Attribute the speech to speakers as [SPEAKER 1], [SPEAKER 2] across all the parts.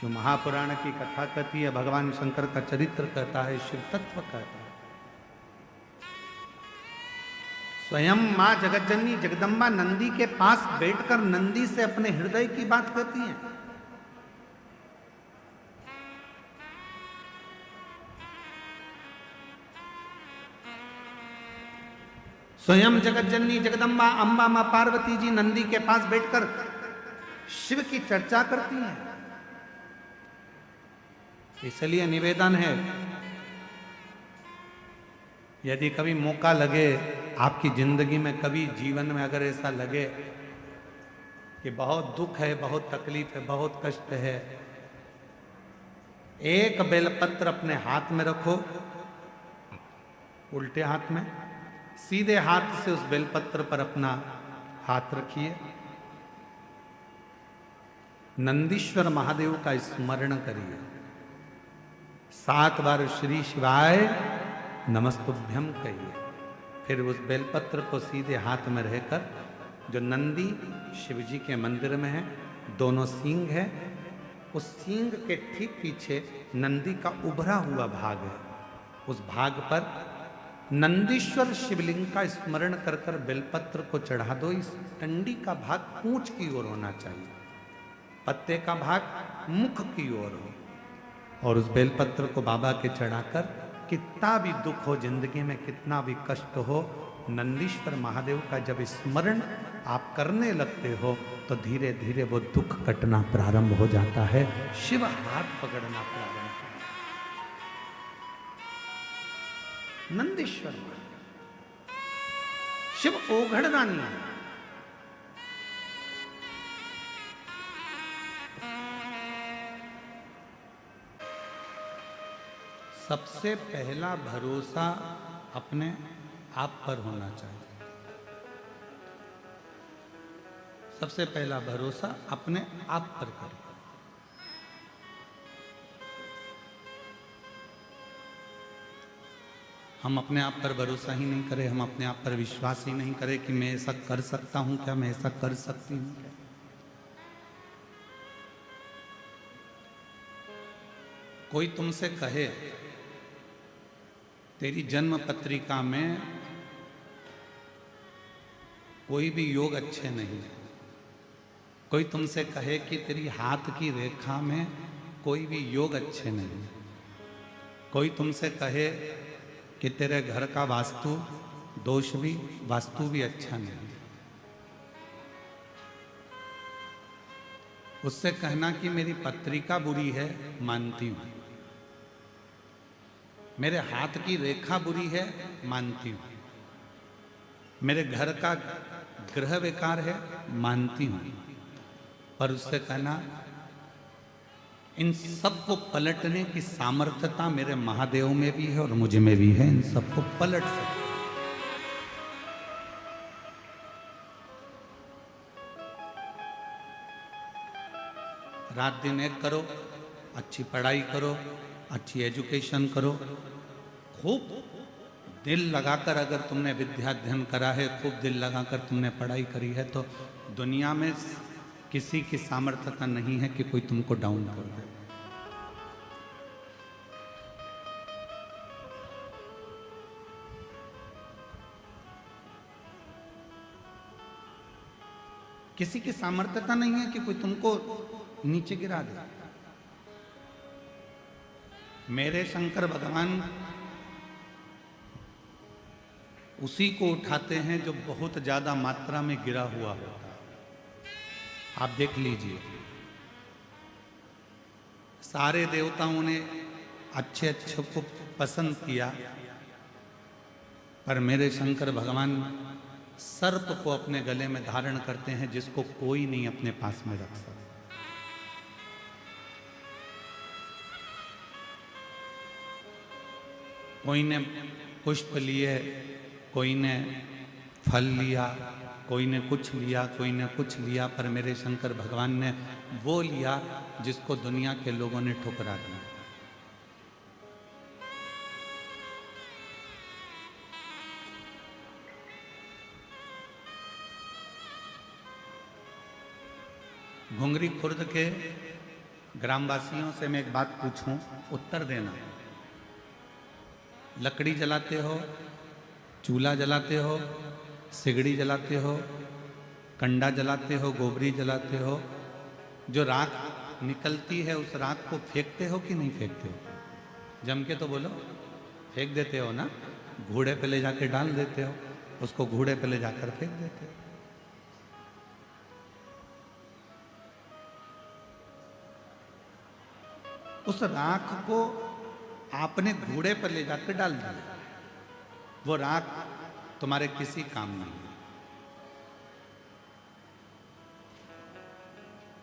[SPEAKER 1] जो महापुराण की कथा कहती है, भगवान शंकर का चरित्र कहता है, शिव तत्व कहता है। स्वयं मां जगज्जननी जगदम्बा नंदी के पास बैठकर नंदी से अपने हृदय की बात कहती हैं। स्वयं जगज्जननी जगदम्बा अंबा मां पार्वती जी नंदी के पास बैठकर शिव की चर्चा करती हैं। इसलिए निवेदन है, यदि कभी मौका लगे आपकी जिंदगी में, कभी जीवन में अगर ऐसा लगे कि बहुत दुख है, बहुत तकलीफ है, बहुत कष्ट है, एक बेलपत्र अपने हाथ में रखो, उल्टे हाथ में, सीधे हाथ से उस बेलपत्र पर अपना हाथ रखिए, नंदीश्वर महादेव का स्मरण करिए, 7 बार श्री शिवाय नमस्तुभ्यम कहिए। फिर उस बेलपत्र को सीधे हाथ में रहकर, जो नंदी शिवजी के मंदिर में है, दोनों सींग है, उस सींग के ठीक पीछे नंदी का उभरा हुआ भाग है, उस भाग पर नंदीश्वर शिवलिंग का स्मरण कर कर बेलपत्र को चढ़ा दो। इस डंडी का भाग पूंछ की ओर होना चाहिए, पत्ते का भाग मुख की ओर हो, और उस बेलपत्र को बाबा के चढ़ाकर, कितना भी दुख हो जिंदगी में, कितना भी कष्ट हो, नंदीश्वर महादेव का जब स्मरण आप करने लगते हो तो धीरे धीरे वो दुख कटना प्रारंभ हो जाता है, शिव हाथ पकड़ना प्रारंभ होता है। नंदीश्वर महादेव शिव ओघड़दानी है। सबसे पहला भरोसा अपने आप पर होना चाहिए। सबसे पहला भरोसा अपने आप पर करें। हम अपने आप पर भरोसा ही नहीं करें, हम अपने आप पर विश्वास ही नहीं करें कि मैं ऐसा कर सकता हूं क्या, मैं ऐसा कर सकती हूं क्या। कोई तुमसे कहे तेरी जन्म पत्रिका में कोई भी योग अच्छे नहीं है, कोई तुमसे कहे कि तेरी हाथ की रेखा में कोई भी योग अच्छे नहीं है, कोई तुमसे कहे कि तेरे घर का वास्तु भी अच्छा नहीं है, उससे कहना कि मेरी पत्रिका बुरी है, मानती हूं, मेरे हाथ की रेखा बुरी है, मानती हूं, मेरे घर का ग्रह विकार है, मानती हूं, पर उससे कहना इन सब को पलटने की सामर्थ्यता मेरे महादेव में भी है और मुझे में भी है, इन सबको पलट सकते। रात दिन एक करो, अच्छी पढ़ाई करो, अच्छी एजुकेशन करो, खूब दिल लगाकर अगर तुमने विद्या अध्ययन करा है, खूब दिल लगाकर तुमने पढ़ाई करी है, तो दुनिया में किसी की सामर्थ्यता नहीं है कि कोई तुमको डाउन कर दे। किसी की सामर्थ्यता नहीं है कि कोई तुमको नीचे गिरा दे। मेरे शंकर भगवान उसी को उठाते हैं जो बहुत ज्यादा मात्रा में गिरा हुआ होता है। आप देख लीजिए, सारे देवताओं ने अच्छे अच्छे को पसंद किया, पर मेरे शंकर भगवान सर्प को अपने गले में धारण करते हैं, जिसको कोई नहीं अपने पास में रख सकता। कोई ने पुष्प लिए, कोई ने फल लिया, कोई ने कुछ लिया, कोई ने कुछ लिया, पर मेरे शंकर भगवान ने वो लिया जिसको दुनिया के लोगों ने ठुकरा दिया। घुंगरी खुर्द के ग्रामवासियों से मैं एक बात पूछूं, उत्तर देना। लकड़ी जलाते हो, चूल्हा जलाते हो, सिगड़ी जलाते हो, कंडा जलाते हो, गोबरी जलाते हो, जो राख निकलती है उस राख को फेंकते हो कि नहीं फेंकते हो? जम के तो बोलो, फेंक देते हो ना? घोड़े पे ले जाके डाल देते हो, उसको घोड़े पे ले जाकर फेंक देते हो। उस राख को आपने घोड़े पर ले जाकर डाल दिया, वो राख तुम्हारे किसी काम नहीं है।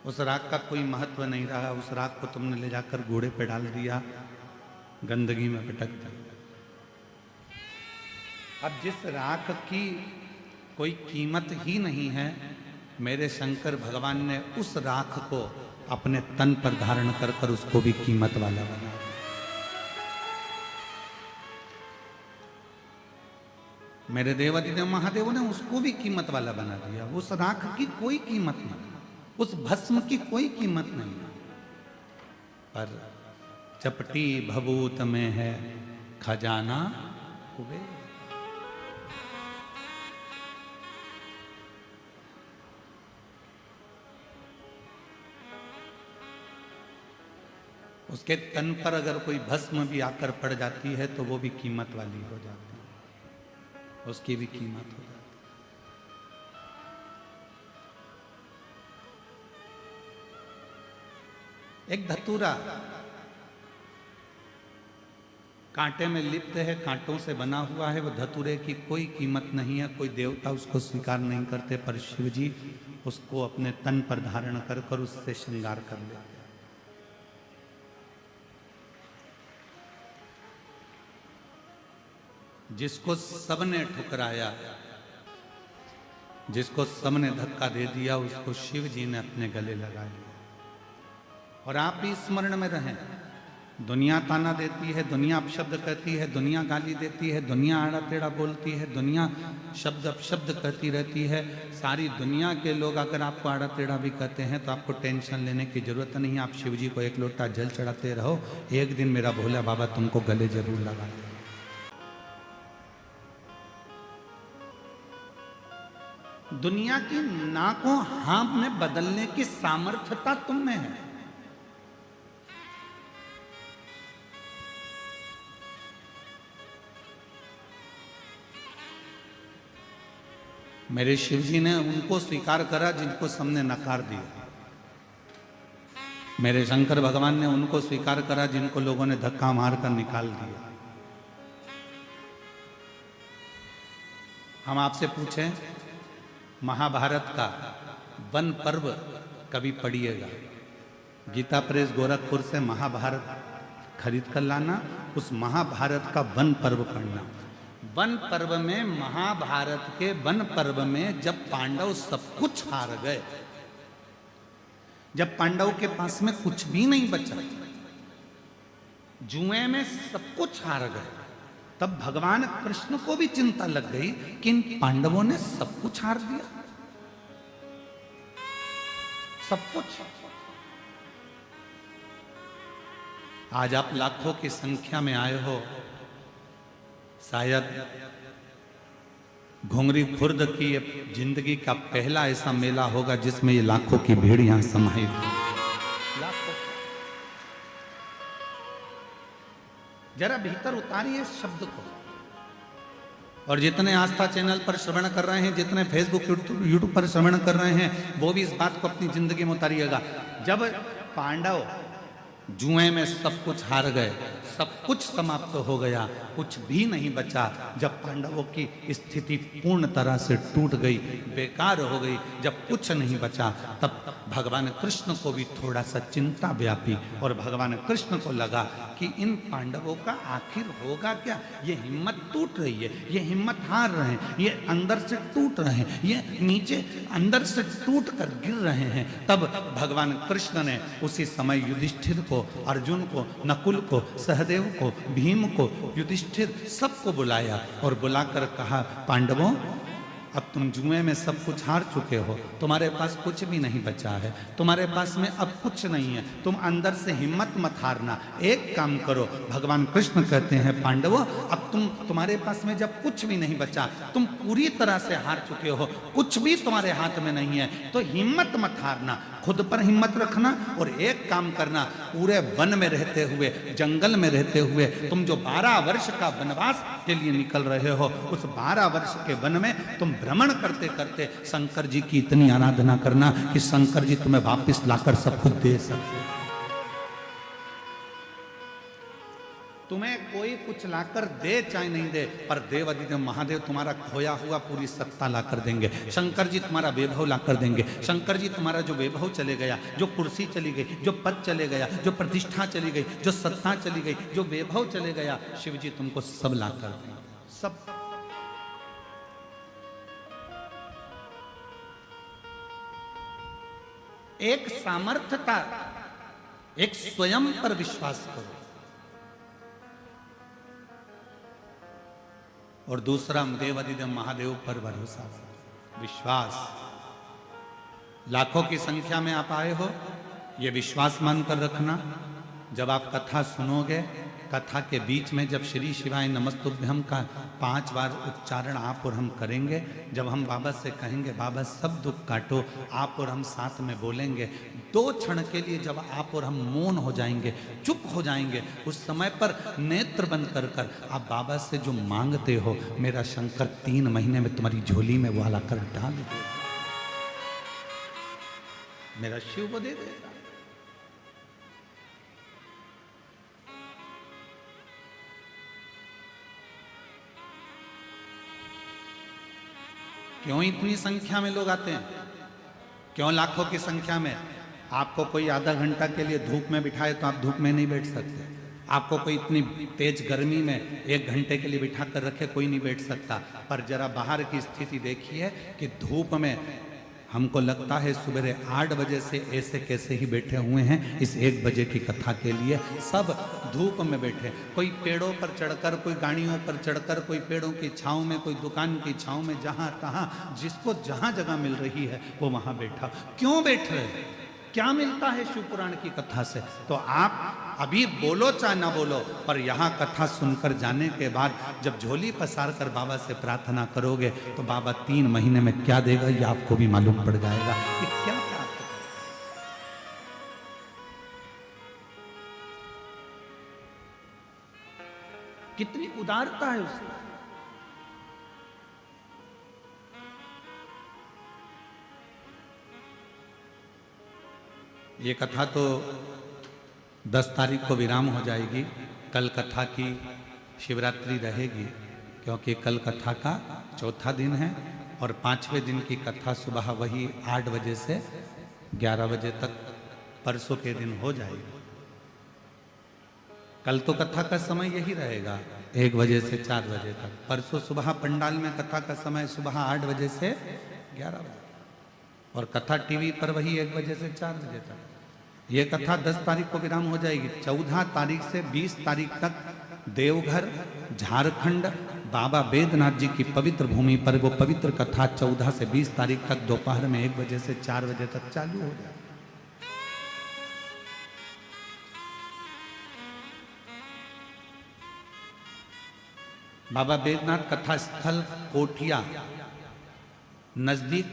[SPEAKER 1] उस राख का कोई महत्व नहीं रहा, उस राख को तुमने ले जाकर घोड़े पे डाल दिया, गंदगी में पटक दिया। अब जिस राख की कोई कीमत ही नहीं है, मेरे शंकर भगवान ने उस राख को अपने तन पर धारण कर कर उसको भी कीमत वाला बना दिया। मेरे देवादिदेव महादेव ने उसको भी कीमत वाला बना दिया। उस राख की कोई कीमत नहीं, उस भस्म की कोई कीमत नहीं, पर चपटी भभूत में है खजाना कुबेर। उसके तन पर अगर कोई भस्म भी आकर पड़ जाती है तो वो भी कीमत वाली हो जाती है, उसकी भी कीमत हो जाती है। एक धतूरा कांटे में लिप्त है, कांटों से बना हुआ है, वो धतूरे की कोई कीमत नहीं है, कोई देवता उसको स्वीकार नहीं करते, पर शिव जी उसको अपने तन पर धारण कर कर उससे श्रृंगार कर लेते। जिसको सबने ठुकराया, जिसको सबने धक्का दे दिया, उसको शिव जी ने अपने गले लगा लिया। और आप भी स्मरण में रहें, दुनिया ताना देती है, दुनिया अपशब्द कहती है, दुनिया गाली देती है, दुनिया आड़ा टेढ़ा बोलती है, दुनिया शब्द अपशब्द कहती रहती है। सारी दुनिया के लोग अगर आपको आड़ा टेढ़ा भी कहते हैं तो आपको टेंशन लेने की जरूरत नहीं। आप शिव जी को एक लोटा जल चढ़ाते रहो, एक दिन मेरा भोला बाबा तुमको गले जरूर लगा देगा। दुनिया की नाकों हाँ में बदलने की सामर्थ्यता तुम में है। मेरे शिव जी ने उनको स्वीकार करा जिनको सबने नकार दिया। मेरे शंकर भगवान ने उनको स्वीकार करा जिनको लोगों ने धक्का मारकर निकाल दिया। हम आपसे पूछें, महाभारत का वन पर्व कभी पढ़िएगा। गीता प्रेस गोरखपुर से महाभारत खरीद कर लाना, उस महाभारत का वन पर्व पढ़ना। वन पर्व में, महाभारत के वन पर्व में जब पांडव सब कुछ हार गए, जब पांडव के पास में कुछ भी नहीं बचा, जुए में सब कुछ हार गए, तब भगवान कृष्ण को भी चिंता लग गई कि इन पांडवों ने सब कुछ हार दिया, सब कुछ। आज आप लाखों की संख्या में आए हो, शायद घुंगरी खुर्द की जिंदगी का पहला ऐसा मेला होगा जिसमें ये लाखों की भीड़ यहां समाहित है। लाखों। जरा भीतर उतारिए इस शब्द को। और जितने आस्था चैनल पर श्रवण कर रहे हैं, जितने फेसबुक यूट्यूब पर श्रवण कर रहे हैं, वो भी इस बात को अपनी जिंदगी में उतारिएगा। जब पांडव जुए में सब कुछ हार गए, सब कुछ समाप्त हो गया, कुछ भी नहीं बचा, जब पांडवों की स्थिति पूर्ण तरह से टूट गई, बेकार हो गई, जब कुछ नहीं बचा, तब भगवान कृष्ण को भी थोड़ा सा चिंता व्यापी। और भगवान कृष्ण को लगा कि इन पांडवों का आखिर होगा क्या? ये हिम्मत टूट रही है, ये हिम्मत हार रहे हैं, ये अंदर से टूट रहे हैं, ये नीचे अंदर से टूट कर गिर रहे हैं। तब भगवान कृष्ण ने उसी समय युधिष्ठिर को, अर्जुन को, नकुल को, सहदेव को, भीम को, युधिष्ठिर सबको बुलाया और बुलाकर कहा, पांडवों अब तुम जुए में सब कुछ हार चुके हो, तुम्हारे पास कुछ भी नहीं बचा है, तुम्हारे पास में अब कुछ नहीं है, तुम अंदर से हिम्मत मत हारना। एक काम करो, भगवान कृष्ण कहते हैं पांडवों, अब तुम्हारे पास में जब कुछ भी नहीं बचा, तुम पूरी तरह से हार चुके हो, कुछ भी तुम्हारे हाथ में नहीं है, तो हिम्मत मत हारना, खुद पर हिम्मत रखना और एक काम करना, पूरे वन में रहते हुए, जंगल में रहते हुए, तुम जो 12 वर्ष का वनवास के लिए निकल रहे हो, उस 12 वर्ष के वन में तुम भ्रमण करते करते शंकर जी की इतनी आराधना करना कि शंकर जी तुम्हें वापस लाकर सब कुछ दे सके। तुम्हें कोई कुछ लाकर दे चाहे नहीं दे, पर देव अधिदेव महादेव तुम्हारा खोया हुआ पूरी सत्ता लाकर देंगे। शंकर जी तुम्हारा वैभव लाकर देंगे। शंकर जी तुम्हारा जो वैभव चले गया, जो कुर्सी चली गई, जो पद चले गया, जो प्रतिष्ठा चली गई, जो सत्ता चली गई, जो वैभव चले गया, शिव जी तुमको सब लाकर देंगे, सब। एक सामर्थ्यता, एक स्वयं पर विश्वास करो, और दूसरा देव अधिदेव महादेव पर भरोसा, विश्वास। लाखों की संख्या में आप आए हो, ये विश्वास मानकर रखना, जब आप कथा सुनोगे, कथा के बीच में जब श्री शिवाय नमस्तुभ्यम का 5 बार उच्चारण आप और हम करेंगे, जब हम बाबा से कहेंगे बाबा सब दुख काटो, आप और हम साथ में बोलेंगे, 2 क्षण के लिए जब आप और हम मौन हो जाएंगे, चुप हो जाएंगे, उस समय पर नेत्र बंद कर कर आप बाबा से जो मांगते हो, मेरा शंकर 3 महीने में तुम्हारी झोली में वो ला कर डाल दे, मेरा शिव को दे देगा। क्यों इतनी संख्या में लोग आते हैं? क्यों लाखों की संख्या में? आपको कोई आधा घंटा के लिए धूप में बिठाए तो आप धूप में नहीं बैठ सकते। आपको कोई इतनी तेज गर्मी में 1 घंटे के लिए बिठा कर रखे, कोई नहीं बैठ सकता। पर जरा बाहर की स्थिति देखिए कि धूप में हमको लगता है सुबह 8 बजे से ऐसे कैसे ही बैठे हुए हैं इस 1 बजे की कथा के लिए, सब धूप में बैठे, कोई पेड़ों पर चढ़कर, कोई गाड़ियों पर चढ़कर, कोई पेड़ों की छांव में, कोई दुकान की छांव में, जहां तहां जिसको जहां जगह मिल रही है वो वहां बैठा। क्यों बैठ रहे हैं? क्या मिलता है शिव पुराण की कथा से? तो आप अभी बोलो चाहे ना बोलो, पर यहाँ कथा सुनकर जाने के बाद जब झोली पसार कर बाबा से प्रार्थना करोगे तो बाबा 3 महीने में क्या देगा ये आपको भी मालूम पड़ जाएगा कि क्या क्या। कितनी उदारता है उसकी। ये कथा तो 10 तारीख को विराम हो जाएगी, कल कथा की शिवरात्रि रहेगी, क्योंकि कल कथा का 4था दिन है और 5वें दिन की कथा सुबह वही 8 बजे से 11 बजे तक परसों के दिन हो जाएगी। कल तो कथा का समय यही रहेगा 1 बजे से 4 बजे तक, परसों सुबह पंडाल में कथा का समय सुबह 8 बजे से 11 बजे, और कथा टीवी पर वही 1 बजे से 4 बजे तक। ये कथा 10 तारीख को विराम हो जाएगी। 14 तारीख से 20 तारीख तक देवघर झारखंड बाबा बैद्यनाथ जी की पवित्र भूमि पर वो पवित्र कथा 14 से 20 तारीख तक दोपहर में 1 बजे से 4 बजे तक चालू हो जाएगी। बाबा बैद्यनाथ कथा स्थल कोठिया नजदीक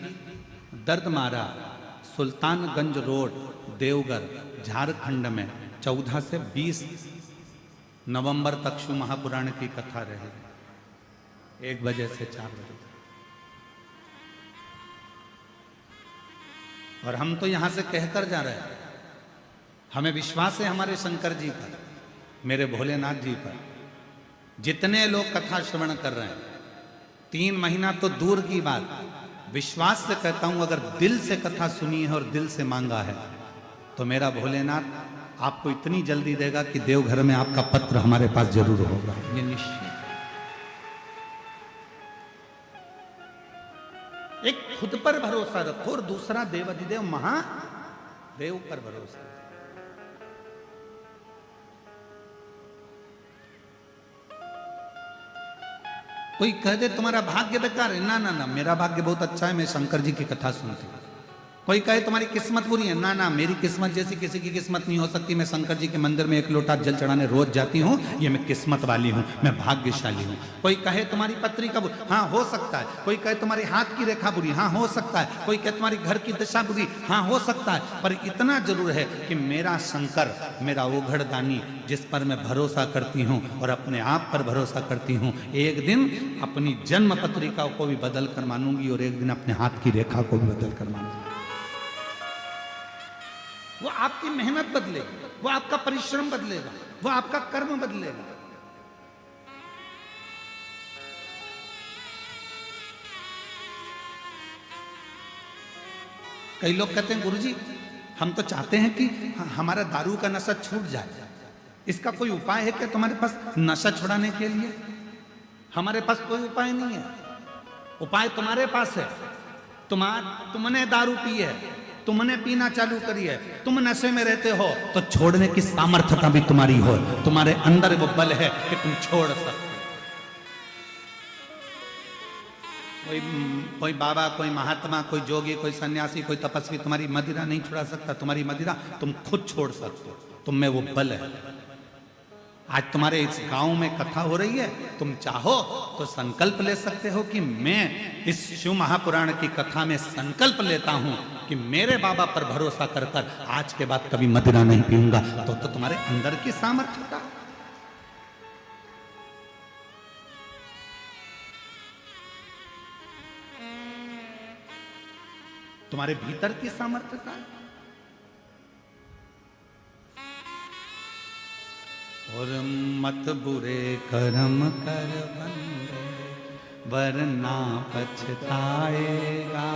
[SPEAKER 1] दर्दमारा सुल्तानगंज रोड देवघर झारखंड में 14 से 20 नवंबर तक शिव महापुराण की कथा रहेगी 1 बजे से 4 बजे तक। और हम तो यहां से कहकर जा रहे हैं, हमें विश्वास है हमारे शंकर जी पर, मेरे भोलेनाथ जी पर। जितने लोग कथा श्रवण कर रहे हैं, 3 महीना तो दूर की बात, विश्वास से कहता हूं अगर दिल से कथा सुनी है और दिल से मांगा है तो मेरा भोलेनाथ आपको इतनी जल्दी देगा कि देवघर में आपका पत्र हमारे पास जरूर होगा, ये निश्चित। एक खुद पर भरोसा रखो और दूसरा देवाधिदेव महादेव पर भरोसा। कोई कह दे तुम्हारा भाग्य बेकार है, ना ना ना, मेरा भाग्य बहुत अच्छा है, मैं शंकर जी की कथा सुनती हूँ। कोई कहे तुम्हारी किस्मत बुरी है, ना ना, मेरी किस्मत जैसी किसी की किस्मत नहीं हो सकती, मैं शंकर जी के मंदिर में 1 लोटा जल चढ़ाने रोज जाती हूँ, ये मैं किस्मत वाली हूँ, मैं भाग्यशाली हूँ। कोई कहे तुम्हारी पत्री का बुरी, हाँ हो सकता है। कोई कहे तुम्हारी हाथ की रेखा बुरी, हाँ हो सकता है। कोई कहे तुम्हारी घर की दशा बुरी, हाँ हो सकता है। पर इतना जरूर है कि मेरा शंकर, मेरा ओघड़दानी, जिस पर मैं भरोसा करती हूँ और अपने आप पर भरोसा करती हूँ, एक दिन अपनी जन्म पत्रिका को भी बदल कर मानूंगी और एक दिन अपने हाथ की रेखा को भी बदल कर मानूंगी। वो आपकी मेहनत बदलेगी, वो आपका परिश्रम बदलेगा, वो आपका कर्म बदलेगा। कई लोग कहते हैं गुरुजी हम तो चाहते हैं कि हमारा दारू का नशा छूट जाए, इसका कोई उपाय है क्या तुम्हारे पास नशा छुड़ाने के लिए? हमारे पास कोई उपाय नहीं है। उपाय तुम्हारे पास है। तुमने दारू पी है, तुमने पीना चालू करी है, तुम नशे में रहते हो, तो छोड़ने की सामर्थ्यता भी तुम्हारी हो, तुम्हारे अंदर वो बल है कि तुम छोड़ सकते हो। कोई बाबा, कोई महात्मा, कोई जोगी, कोई सन्यासी, कोई तपस्वी तुम्हारी मदिरा नहीं छुड़ा सकता। तुम्हारी मदिरा तुम खुद छोड़ सकते हो, तुम में वो बल है। आज तुम्हारे इस गांव में कथा हो रही है, तुम चाहो तो संकल्प ले सकते हो कि मैं इस शिव महापुराण की कथा में संकल्प लेता हूं कि मेरे बाबा पर भरोसा कर कर आज के बाद कभी मदिरा नहीं पीऊंगा। तो तुम्हारे अंदर की सामर्थ्यता, तुम्हारे भीतर की सामर्थ्यता। और मत बुरे कर्म कर बंदे, वरना पछताएगा।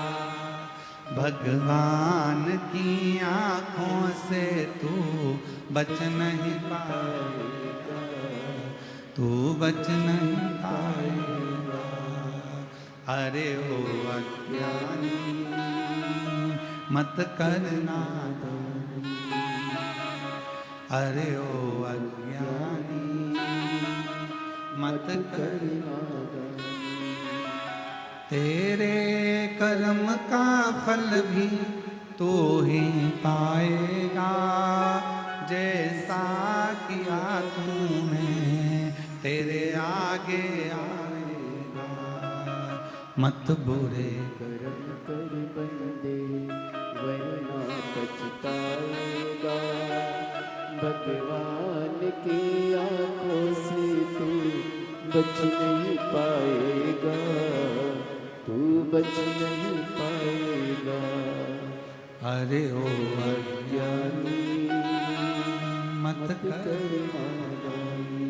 [SPEAKER 1] भगवान की आंखों से तू बच नहीं पाएगा, तू बच नहीं पाएगा। अरे ओ अज्ञानी मत करना दो, अरे ओ अज्ञानी मत करना दो। तेरे कर्म का फल भी तू ही पाएगा, जैसा किया तूने तेरे आगे आएगा। मत बुरे
[SPEAKER 2] कर्म कर बंदे, वरना पछताएगा। भगवान की आंखों से तू बच नहीं पाएगा, तू बच नहीं पाएगा।
[SPEAKER 1] अरे ओ
[SPEAKER 2] अज्ञानी
[SPEAKER 1] मत
[SPEAKER 2] करना दानी,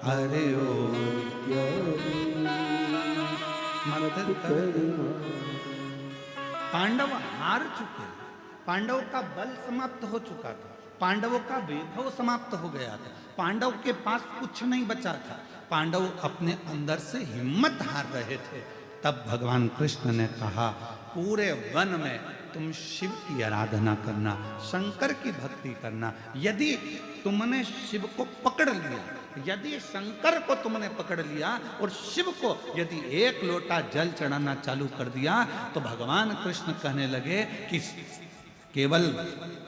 [SPEAKER 1] अरे ओ
[SPEAKER 2] अज्ञानी
[SPEAKER 1] मत
[SPEAKER 2] करना।
[SPEAKER 1] पांडव हार चुके, पांडव का बल समाप्त हो चुका था, पांडवों का वैभव समाप्त हो गया था, पांडव के पास कुछ नहीं बचा था, पांडव अपने अंदर से हिम्मत हार रहे थे। तब भगवान कृष्ण ने कहा पूरे वन में तुम शिव की आराधना करना, शंकर की भक्ति करना। यदि तुमने शिव को पकड़ लिया, यदि शंकर को तुमने पकड़ लिया और शिव को यदि 1 लोटा जल चढ़ाना चालू कर दिया, तो भगवान कृष्ण कहने लगे कि केवल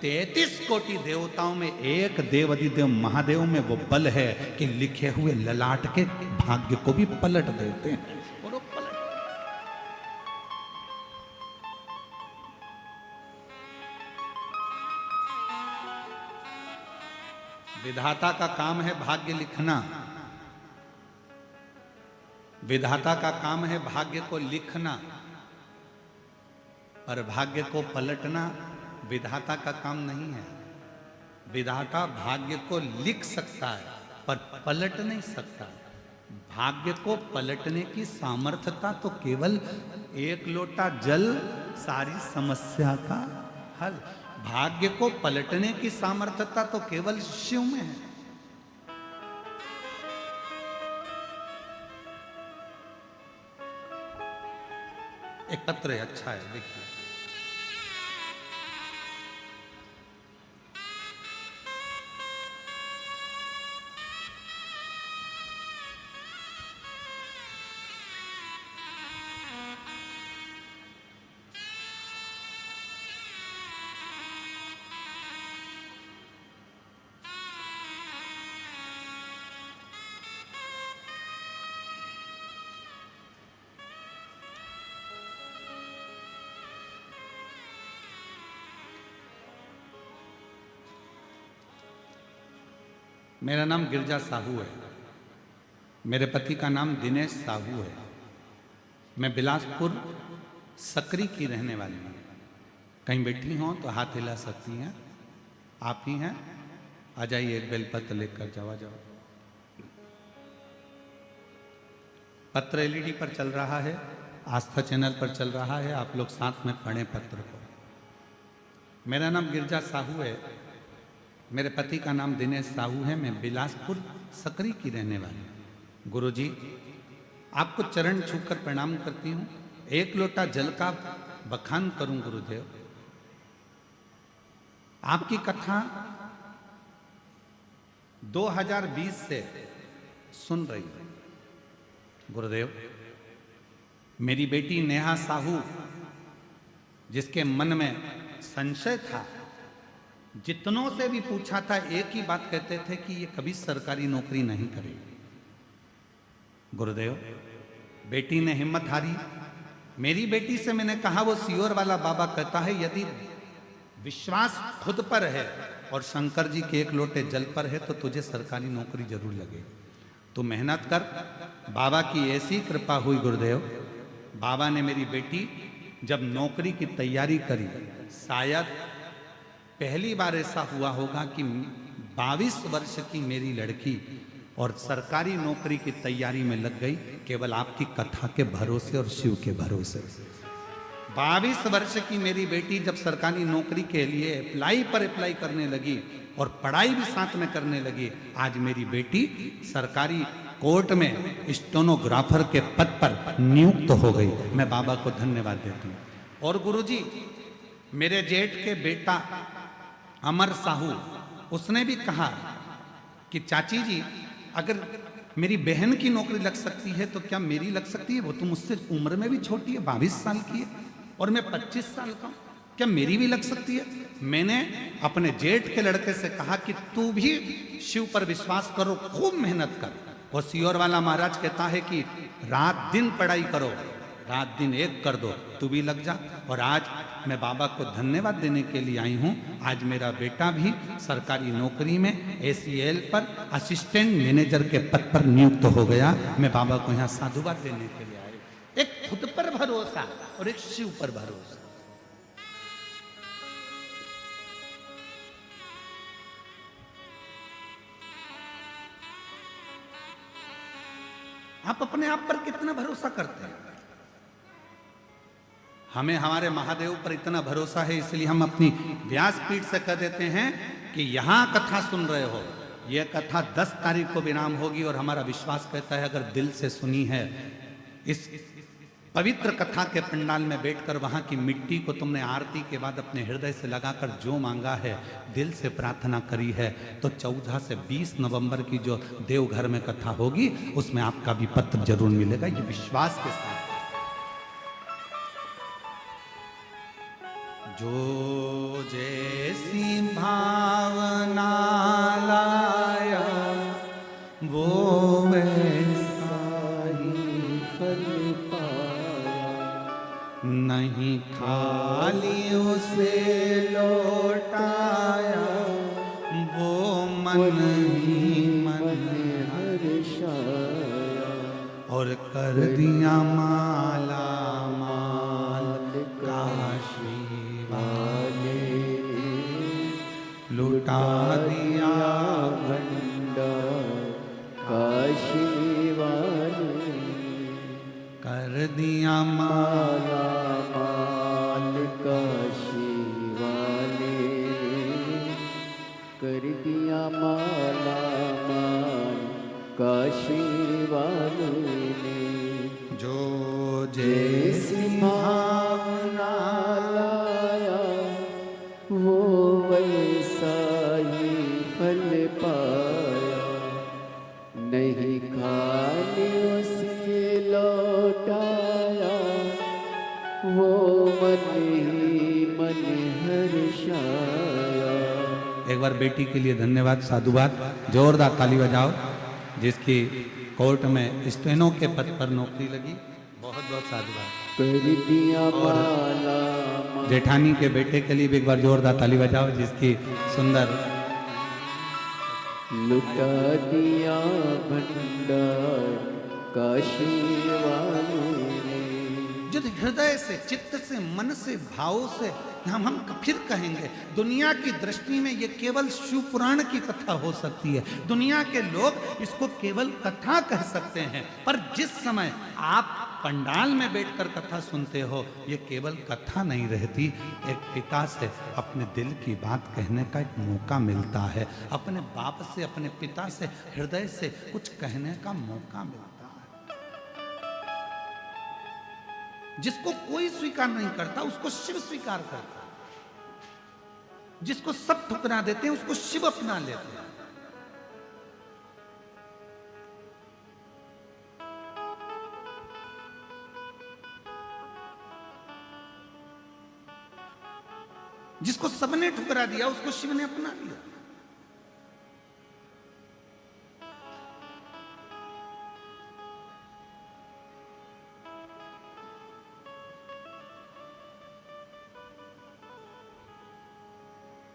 [SPEAKER 1] 33 कोटि देवताओं में एक देवाधिदेव महादेव में वो बल है कि लिखे हुए ललाट के भाग्य को भी पलट देते हैं। और वो पलट, विधाता का काम है भाग्य लिखना, विधाता का काम है भाग्य को लिखना, पर भाग्य को पलटना विधाता का काम नहीं है। विधाता भाग्य को लिख सकता है पर पलट नहीं सकता। भाग्य को पलटने की सामर्थ्यता तो केवल 1 लोटा जल सारी समस्या का हल। भाग्य को पलटने की सामर्थ्यता तो केवल शिव में है। एक पत्र है, अच्छा है, देखिए। मेरा नाम गिरजा साहू है। मेरे पति का नाम दिनेश साहू है। मैं बिलासपुर सकरी की रहने वाली हूँ। कहीं बैठी हों तो हाथ हिला सकती हैं। आप ही हैं? आ जाइए, एक बेलपत्र लेकर जाओ। जाओ। पत्र एलईडी पर चल रहा है, आस्था चैनल पर चल रहा है। आप लोग साथ में पढ़ें पत्र को। मेरा नाम गिरजा साहू है। मेरे पति का नाम दिनेश साहू है। मैं बिलासपुर सकरी की रहने वाली हूँ। गुरुजी, आपको चरण छूकर प्रणाम करती हूँ। एक लोटा जल का बखान करूं गुरुदेव। आपकी कथा 2020 से सुन रही है गुरुदेव। मेरी बेटी नेहा साहू, जिसके मन में संशय था, जितनों से भी पूछा था एक ही बात कहते थे कि ये कभी सरकारी नौकरी नहीं करेगी। गुरुदेव, बेटी ने हिम्मत हारी। मेरी बेटी से मैंने कहा, वो सियोर वाला बाबा कहता है यदि विश्वास खुद पर है और शंकर जी के एक लोटे जल पर है तो तुझे सरकारी नौकरी जरूर लगेगी। तो मेहनत कर। बाबा की ऐसी कृपा हुई गुरुदेव, बाबा ने मेरी बेटी जब नौकरी की तैयारी करी, शायद पहली बार ऐसा हुआ होगा कि 22 वर्ष की मेरी लड़की और सरकारी नौकरी की तैयारी में लग गई, केवल आपकी कथा के भरोसे और शिव के भरोसे। 22 वर्ष की मेरी बेटी जब सरकारी नौकरी के लिए अप्लाई करने लगी और पढ़ाई भी साथ में करने लगी, आज मेरी बेटी सरकारी कोर्ट में स्टेनोग्राफर के पद पर नियुक्त हो गई। मैं बाबा को धन्यवाद देती हूँ। और गुरुजी, मेरे जेठ के बेटा अमर साहू, उसने भी कहा कि चाची जी, अगर मेरी बहन की नौकरी लग सकती है तो क्या मेरी लग सकती है? वो तो मुझसे उम्र में भी छोटी है, 22 साल की है और मैं 25 साल का हूं, क्या मेरी भी लग सकती है? मैंने अपने जेठ के लड़के से कहा कि तू भी शिव पर विश्वास करो, खूब मेहनत कर। और सियोर वाला महाराज कहता है कि रात दिन पढ़ाई करो, रात दिन एक कर दो, तू भी लग जा। और आज मैं बाबा को धन्यवाद देने के लिए आई हूँ। आज मेरा बेटा भी सरकारी नौकरी में ACL पर असिस्टेंट मैनेजर के पद पर नियुक्त हो गया। मैं बाबा को यहाँ साधुवाद देने के लिए आई। एक खुद पर भरोसा और एक शिव पर भरोसा। आप अपने आप पर कितना भरोसा करते हैं? हमें हमारे महादेव पर इतना भरोसा है, इसलिए हम अपनी व्यासपीठ से कह देते हैं कि यहां कथा सुन रहे हो, यह कथा 10 तारीख को विराम होगी। और हमारा विश्वास कहता है अगर दिल से सुनी है, इस पवित्र कथा के पंडाल में बैठकर वहां की मिट्टी को तुमने आरती के बाद अपने हृदय से लगाकर जो मांगा है, दिल से प्रार्थना करी है, तो 14 से 20 नवंबर की जो देवघर में कथा होगी उसमें आपका भी पत्र जरूर मिलेगा। ये विश्वास के साथ। जो जैसी भावना लाया वो वैसा
[SPEAKER 2] ही फल पाया,
[SPEAKER 1] नहीं खाली उसे लौटाया, वो मन ही मन
[SPEAKER 2] हर्षाया,
[SPEAKER 1] और कर दिया माला माल काशी लुटा दिया
[SPEAKER 2] भंडार काशी वाले,
[SPEAKER 1] कर दिया
[SPEAKER 2] माला माल काशी वाले, कर दिया माला माल काशी वाले ने।
[SPEAKER 1] जो जैसी
[SPEAKER 2] भावना लाया वो वैसा ही फल पाया, नहीं खाली उसे लौटाया, वो मन ही मन हर्षाया।
[SPEAKER 1] एक बार बेटी के लिए धन्यवाद, साधुवाद, जोरदार ताली बजाओ। जिसकी कोर्ट में स्टेनो के पद पर नौकरी लगी, बहुत बहुत साधुवाद।
[SPEAKER 2] कर दिया माला
[SPEAKER 1] जेठानी के बेटे के लिए भी एक बार जोरदार ताली बजाओ, जिसकी सुंदर
[SPEAKER 2] लुटा दिया भंडार काशी वालों ने।
[SPEAKER 1] जो हृदय से, चित्त से, मन से, भाव से हम फिर कहेंगे, दुनिया की दृष्टि में ये केवल शिव पुराण की कथा हो सकती है, दुनिया के लोग इसको केवल कथा कह सकते हैं, पर जिस समय आप पंडाल में बैठकर कथा सुनते हो, ये केवल कथा नहीं रहती, एक पिता से अपने दिल की बात कहने का एक मौका मिलता है, अपने बाप से, अपने पिता से, हृदय से कुछ कहने का मौका मिलता है। जिसको कोई स्वीकार नहीं करता उसको शिव स्वीकार करता है, जिसको सब ठुकरा देते हैं उसको शिव अपना लेते हैं। जिसको सबने ठुकरा दिया उसको शिव ने अपना लिया।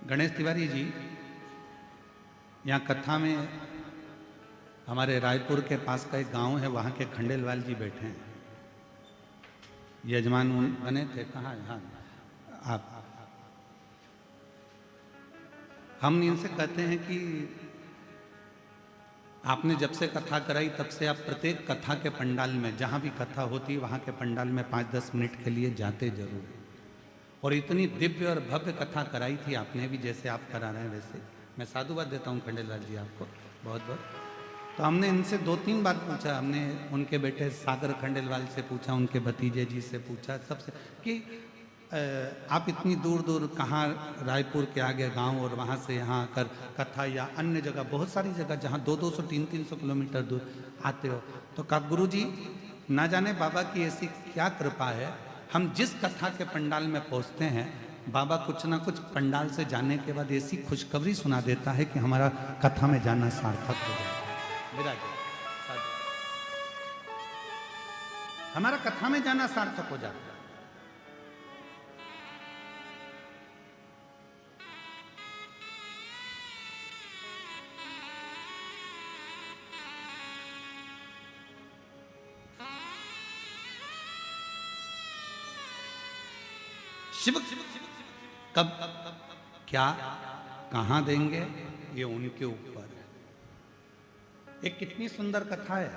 [SPEAKER 1] गणेश तिवारी जी यहाँ कथा में, हमारे रायपुर के पास का एक गांव है, वहाँ के खंडेलवाल जी बैठे हैं, यजमान बने थे। कहाँ? हाँ, आप। हम इनसे कहते हैं कि आपने जब से कथा कराई तब से आप प्रत्येक कथा के पंडाल में, जहाँ भी कथा होती है वहाँ के पंडाल में 5-10 मिनट के लिए जाते जरूर हैं, और इतनी दिव्य और भव्य कथा कराई थी आपने भी, जैसे आप करा रहे हैं वैसे। मैं साधुवाद देता हूँ खंडेलवाल जी आपको बहुत बहुत। तो हमने इनसे 2-3 बार पूछा, हमने उनके बेटे सागर खंडेलवाल से पूछा, उनके भतीजे जी से पूछा, सबसे, कि आप इतनी दूर दूर कहाँ, रायपुर के आगे गांव और वहाँ से यहाँ आकर कथा या अन्य जगह, बहुत सारी जगह जहाँ 200-200, 300-300 किलोमीटर दूर आते हो, तो कहा गुरु जी ना जाने बाबा की ऐसी क्या कृपा है, हम जिस कथा के पंडाल में पहुँचते हैं बाबा कुछ ना कुछ पंडाल से जाने के बाद ऐसी खुशखबरी सुना देता है कि हमारा कथा में जाना सार्थक हो जाता है। हमारा कथा में जाना सार्थक हो जाता है। शिव कब, क्या, कहां देंगे, ये उनके ऊपर है। एक कितनी सुंदर कथा है,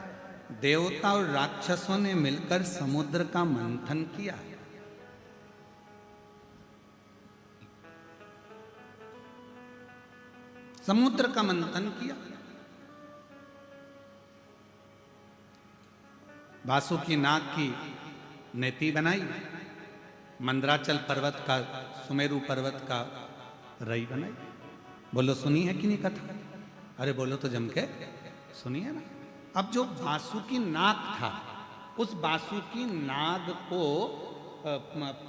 [SPEAKER 1] देवता और राक्षसों ने मिलकर समुद्र का मंथन किया। समुद्र का मंथन किया, वासुकी नाग की नेति बनाई, मंदराचल पर्वत का, सुमेरु पर्वत का रई बनाई। बोलो सुनी है कि नहीं कथा? अरे बोलो तो जम के सुनी है ना। अब जो वासुकी नाग था, उस वासुकी नाग को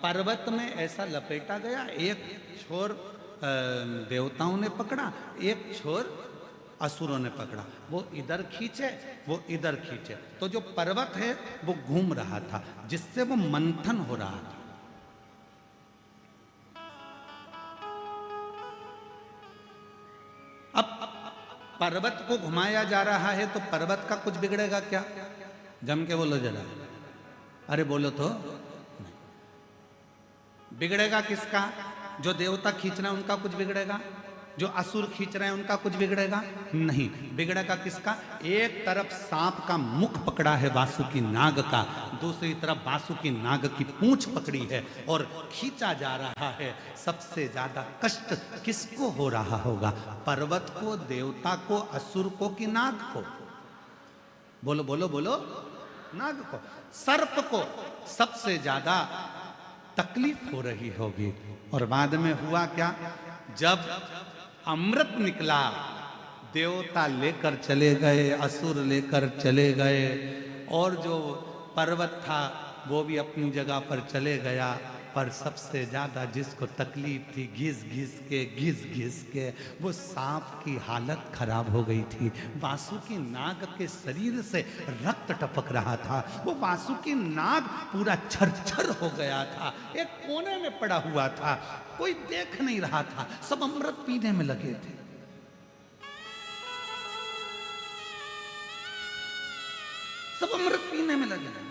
[SPEAKER 1] पर्वत में ऐसा लपेटा गया, एक छोर देवताओं ने पकड़ा, एक छोर असुरों ने पकड़ा, वो इधर खींचे, वो इधर खींचे, तो जो पर्वत है वो घूम रहा था, जिससे वो मंथन हो रहा था। अब पर्वत को घुमाया जा रहा है तो पर्वत का कुछ बिगड़ेगा क्या? जम के बोलो जरा, अरे बोलो तो। बिगड़ेगा किसका? जो देवता खींच रहे हैं उनका कुछ बिगड़ेगा, जो असुर खींच रहे हैं उनका कुछ बिगड़ेगा नहीं। बिगड़ेगा किसका? एक तरफ सांप का मुख पकड़ा है वासुकी नाग का, दूसरी तरफ वासुकी नाग की पूंछ पकड़ी है और खींचा जा रहा है। सबसे ज्यादा कष्ट किसको हो रहा होगा? पर्वत को, देवता को, असुर को कि नाग को? बोलो बोलो बोलो, नाग को। सर्प को सबसे ज्यादा तकलीफ हो रही होगी। और बाद में हुआ क्या? जब अमृत निकला, देवता लेकर चले गए, असुर लेकर चले गए, और जो पर्वत था वो भी अपनी जगह पर चले गया। पर सबसे ज्यादा जिसको तकलीफ थी, घिस घिस के वो सांप की हालत खराब हो गई थी। वासुकी नाग के शरीर से रक्त टपक रहा था, वो वासुकी नाग पूरा छरछर हो गया था, एक कोने में पड़ा हुआ था, कोई देख नहीं रहा था, सब अमृत पीने में लगे थे। सब अमृत पीने में लगे हैं।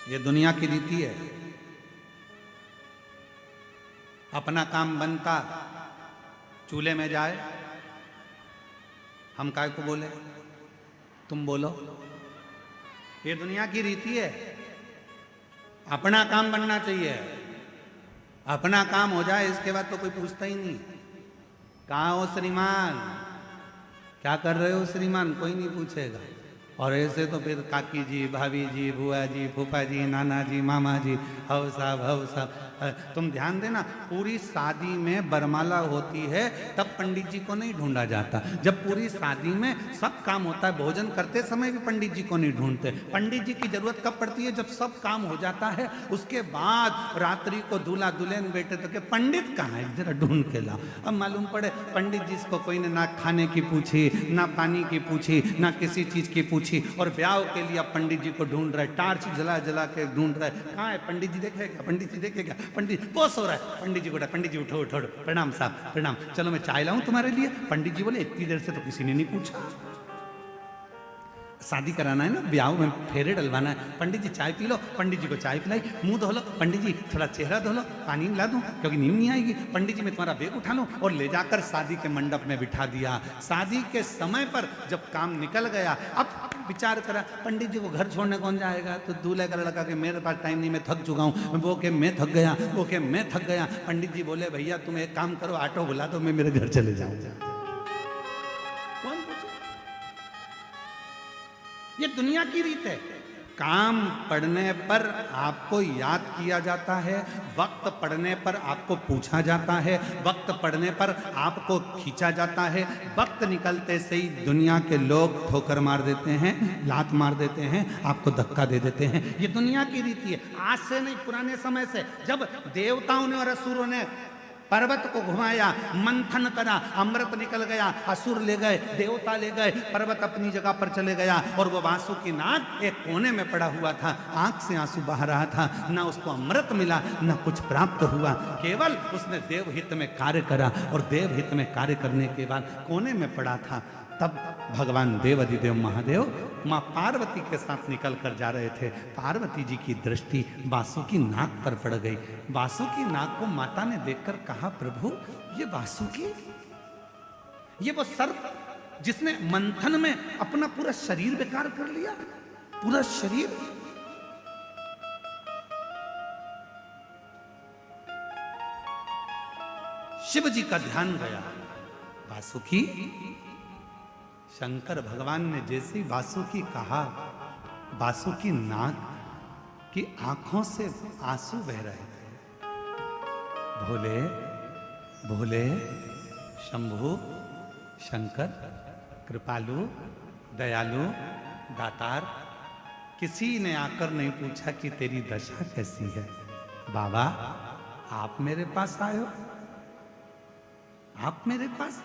[SPEAKER 1] ये दुनिया की रीति है। अपना काम बनता, चूल्हे में जाए, हम काय को बोले, तुम बोलो। ये दुनिया की रीति है। अपना काम बनना चाहिए, अपना काम हो जाए, इसके बाद तो कोई पूछता ही नहीं। कहाँ हो श्रीमान, क्या कर रहे हो श्रीमान, कोई नहीं पूछेगा। और ऐसे तो फिर काकी जी, भाभी जी, बुआ जी, फूफा जी, नाना जी, मामा जी, हव साहब। तुम ध्यान देना, पूरी शादी में बरमाला होती है तब पंडित जी को नहीं ढूंढा जाता। जब पूरी शादी में सब काम होता है, भोजन करते समय भी पंडित जी को नहीं ढूंढते। पंडित जी की जरूरत कब पड़ती है, जब सब काम हो जाता है, उसके बाद रात्रि को दूल्हा दुल्हन बेटे तो के पंडित कहाँ है, जरा ढूंढ के लाओ। अब मालूम पड़े पंडित जी को कोई ने ना खाने की पूछी, ना पानी की पूछी, ना किसी चीज की पूछी, और ब्याह के लिए अब पंडित जी को ढूंढ रहे, टार्च जला जला के ढूंढ रहे। कहाँ है पंडित जी, देखेगा पंडित जी, देखेगा पंडित, बॉस हो रहा है। पंडित जी को, पंडित जी उठो उठो, प्रणाम साहब प्रणाम, चलो मैं चाय लाऊं तुम्हारे लिए। पंडित जी बोले इतनी देर से तो किसी ने नहीं पूछा। शादी कराना है ना, ब्याह में फेरे डलवाना है। पंडित जी चाय पी लो, पंडित जी को चाय पिलाई, मुंह धो लो, पंडित जी थोड़ा चेहरा धो लो, पानी मिला दूं क्योंकि नींद नहीं आएगी। पंडित जी मैं तुम्हारा बैग उठा लूं, और ले जाकर शादी के मंडप में बिठा दिया। शादी के समय पर जब काम निकल गया, अब विचार करा पंडित जी को घर छोड़ने कौन जाएगा, तो दूल्हे का लड़का के मेरे पास टाइम नहीं, मैं थक चुका हूँ, वो के मैं थक गया, वो के मैं थक गया। पंडित जी बोले भैया तुम एक काम करो, ऑटो बुला दो, मैं मेरे घर चले जाऊंगा। ये दुनिया की रीत है। काम पड़ने पर आपको याद किया जाता है, वक्त पड़ने पर आपको पूछा जाता है, वक्त पड़ने पर आपको खींचा जाता है। वक्त निकलते से ही दुनिया के लोग ठोकर मार देते हैं, लात मार देते हैं, आपको धक्का दे देते हैं। ये दुनिया की रीति है। आज से नहीं, पुराने समय से, जब देवताओं ने और असुरों ने पर्वत को घुमाया, मंथन करा, अमृत निकल गया, असुर ले गए, देवता ले गए, पर्वत अपनी जगह पर चले गया, और वो वासुकी नाग एक कोने में पड़ा हुआ था, आंख से आंसू बह रहा था, ना उसको अमृत मिला, ना कुछ प्राप्त हुआ। केवल उसने देवहित में कार्य करा, और देवहित में कार्य करने के बाद कोने में पड़ा था। तब भगवान देवाधिदेव महादेव माँ पार्वती के साथ निकल कर जा रहे थे। पार्वती जी की दृष्टि वासुकी नाग पर पड़ गई। वासुकी नाग को माता ने देखकर कहा, प्रभु ये वासुकी, ये वो सर्प जिसने मंथन में अपना पूरा शरीर बेकार कर लिया, पूरा शरीर। शिव जी का ध्यान गया, वासुकी। शंकर भगवान ने जैसे वासुकी कहा, वासुकी नाग की आंखों से आंसू बह रहे थे। भोले भोले शंभु शंकर कृपालु दयालु दातार, किसी ने आकर नहीं पूछा कि तेरी दशा कैसी है। बाबा आप मेरे पास आए हो, आप मेरे पास।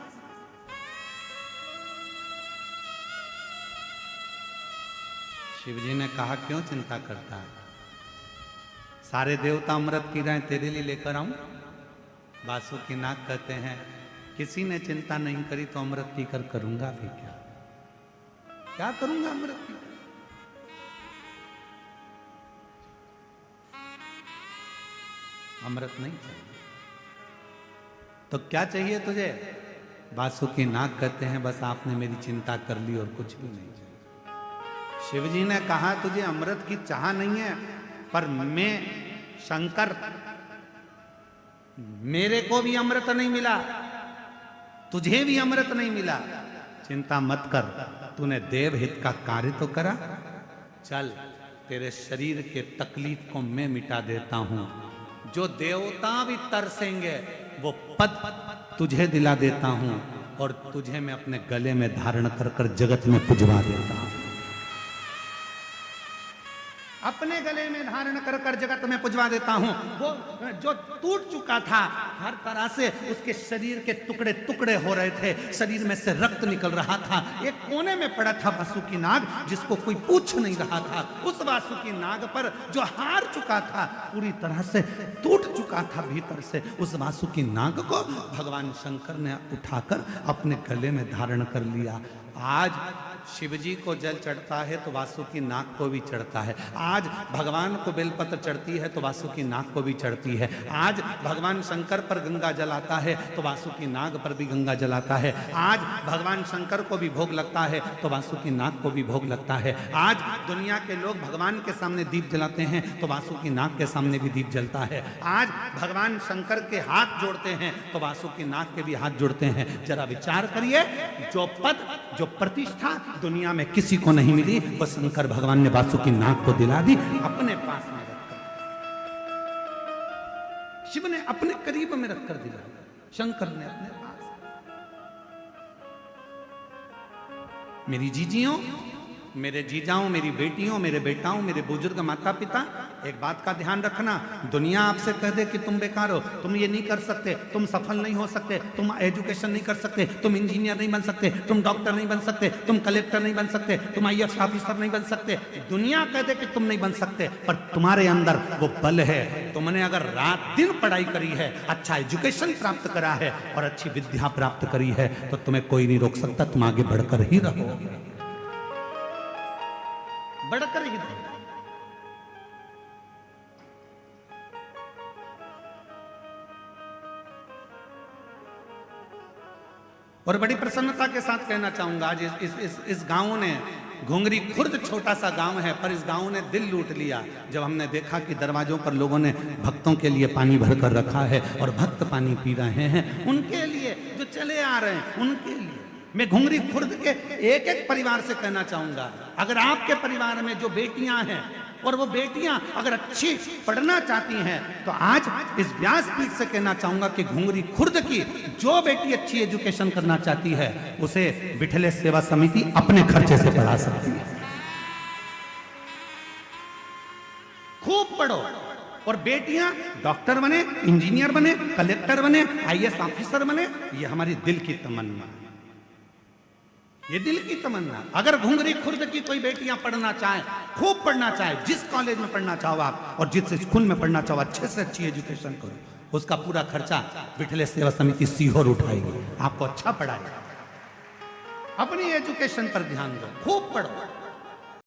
[SPEAKER 1] शिव जी ने कहा क्यों चिंता करता है, सारे देवता अमृत पी रहे हैं, तेरे लिए लेकर आऊं। वासुकी नाग कहते हैं किसी ने चिंता नहीं करी तो अमृत पीकर करूंगा भी क्या, क्या करूंगा अमृत पीकर। अमृत नहीं चाहिए तो क्या चाहिए तुझे। वासुकी नाग कहते हैं बस आपने मेरी चिंता कर ली और कुछ भी नहीं चाहिए। शिव जी ने कहा तुझे अमृत की चाह नहीं है, पर मैं शंकर, मेरे को भी अमृत नहीं मिला, तुझे भी अमृत नहीं मिला। चिंता मत कर, तूने देवहित का कार्य तो करा, चल तेरे शरीर के तकलीफ को मैं मिटा देता हूं। जो देवता भी तरसेंगे वो पद तुझे दिला देता हूं, और तुझे मैं अपने गले में धारण कर कर जगत में पुजवा देता हूं। अब अपने गले में धारण कर कर जगत में पुजवा देता हूं। वो जो टूट चुका था हर तरह से, उसके शरीर के टुकड़े टुकड़े हो रहे थे, शरीर में से रक्त निकल रहा था। एक कोने में पड़ा था वासुकी नाग, जिसको कोई पूछ नहीं रहा था। उस वासुकी नाग पर जो हार चुका था, पूरी तरह से टूट चुका था भीतर से, उस वासुकी नाग को भगवान शंकर ने उठाकर अपने गले में धारण कर लिया। आज शिवजी को जल चढ़ता है तो वासुकी नाग को भी चढ़ता है। आज भगवान को बेलपत्र चढ़ती है तो वासुकी नाग को भी चढ़ती है। आज भगवान शंकर पर गंगा जल आता है तो वासुकी नाग पर भी गंगा जल आता है। आज भगवान शंकर को भी भोग लगता है तो वासुकी नाग को भी भोग लगता है। आज दुनिया के लोग भगवान के सामने दीप जलाते हैं तो वासुकी नाग के सामने भी दीप जलता है। आज भगवान शंकर के हाथ जोड़ते हैं तो वासुकी नाग के भी हाथ जोड़ते हैं। जरा विचार करिए, जो पद, जो प्रतिष्ठा दुनिया में किसी को नहीं मिली, वो शंकर भगवान ने वासुकी नाग को दिला दी, अपने पास में रखकर। शिव ने अपने करीब में रखकर दिला, शंकर ने अपने पास। मेरी जीजियों, मेरे जीजाओं, मेरी बेटियों, मेरे बेटाओं, मेरे बुजुर्ग माता पिता, एक बात का ध्यान रखना। दुनिया आपसे कह दे कि तुम बेकार हो, तुम ये नहीं कर सकते, तुम सफल नहीं हो सकते, तुम एजुकेशन नहीं कर सकते, तुम इंजीनियर नहीं बन सकते, तुम डॉक्टर नहीं बन सकते, तुम कलेक्टर नहीं बन सकते, तुम आईएएस ऑफिसर नहीं बन सकते। दुनिया कह दे कि तुम नहीं बन सकते, पर तुम्हारे अंदर वो बल है। तुमने अगर रात दिन पढ़ाई करी है, अच्छा एजुकेशन प्राप्त करा है और अच्छी विद्या प्राप्त करी है, तो तुम्हें कोई नहीं रोक सकता। तुम आगे बढ़कर ही रहो, बढ़कर ही रहो। और बड़ी प्रसन्नता के साथ कहना चाहूंगा, आज इस गांव ने, घुंगरी खुर्द छोटा सा गांव है, पर इस गांव ने दिल लूट लिया जब हमने देखा कि दरवाजों पर लोगों ने भक्तों के लिए पानी भरकर रखा है और भक्त पानी पी रहे हैं। उनके लिए जो चले आ रहे हैं, उनके लिए मैं घुंगरी खुर्द के एक एक परिवार से कहना चाहूंगा, अगर आपके परिवार में जो बेटियां हैं और वो बेटियां अगर अच्छी पढ़ना चाहती हैं, तो आज इस व्यासपीठ से कहना चाहूंगा कि घुंगरी खुर्द की जो बेटी अच्छी एजुकेशन करना चाहती है, उसे बिठले सेवा समिति अपने खर्चे से पढ़ा सकती है। खूब पढ़ो और बेटियां डॉक्टर बने, इंजीनियर बने, कलेक्टर बने, आईएएस ऑफिसर बने। ये हमारी दिल की तमन्ना, ये दिल की तमन्ना। अगर घुंगरी खुर्द की कोई बेटियां पढ़ना चाहें, खूब पढ़ना चाहे, जिस कॉलेज में पढ़ना चाहो आप और जिस स्कूल में पढ़ना चाहो, अच्छे से अच्छी एजुकेशन करो, उसका पूरा खर्चा बिठले सेवा समिति सीहोर उठाएगी, आपको अच्छा पढ़ाएगा। अपनी एजुकेशन पर ध्यान दो, खूब पढ़ो।